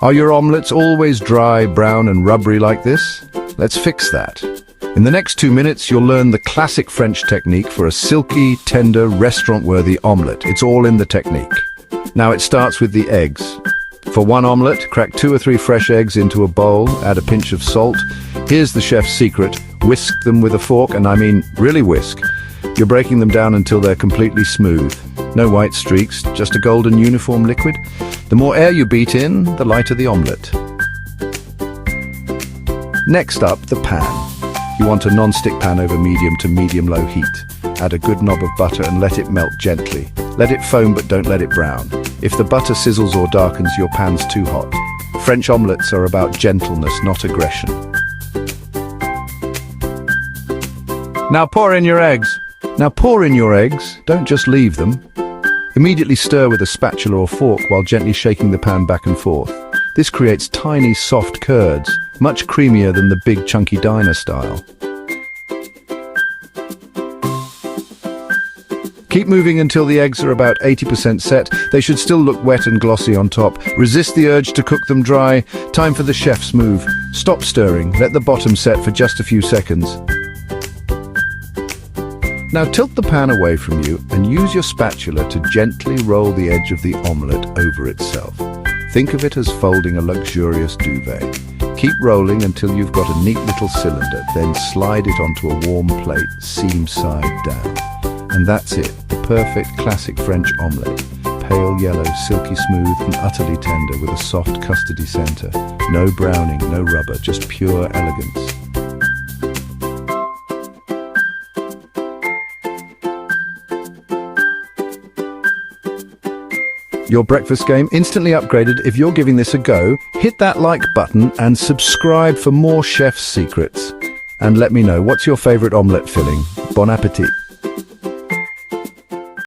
Are your omelettes always dry, brown and rubbery like this? Let's fix that. In the next 2 minutes, you'll learn the classic French technique for a silky, tender, restaurant-worthy omelette. It's all in the technique. Now it starts with the eggs. For one omelette, crack 2 or 3 fresh eggs into a bowl, add a pinch of salt. Here's the chef's secret. Whisk them with a fork, and I mean really whisk. You're breaking them down until they're completely smooth. No white streaks, just a golden uniform liquid. The more air you beat in, the lighter the omelette. Next up, the pan. You want a non-stick pan over medium to medium-low heat. Add a good knob of butter and let it melt gently. Let it foam but don't let it brown. If the butter sizzles or darkens, your pan's too hot. French omelettes are about gentleness, not aggression. Now pour in your eggs. Don't just leave them. Immediately stir with a spatula or fork while gently shaking the pan back and forth. This creates tiny, soft curds, much creamier than the big, chunky diner style. Keep moving until the eggs are about 80% set. They should still look wet and glossy on top. Resist the urge to cook them dry. Time for the chef's move. Stop stirring. Let the bottom set for just a few seconds. Now tilt the pan away from you and use your spatula to gently roll the edge of the omelette over itself. Think of it as folding a luxurious duvet. Keep rolling until you've got a neat little cylinder, then slide it onto a warm plate, seam side down. And that's it, the perfect classic French omelette. Pale yellow, silky smooth and utterly tender with a soft custardy center. No browning, no rubber, just pure elegance. Your breakfast game instantly upgraded. If you're giving this a go, hit that like button and subscribe for more chef's secrets. And let me know, what's your favorite omelette filling? Bon appetit!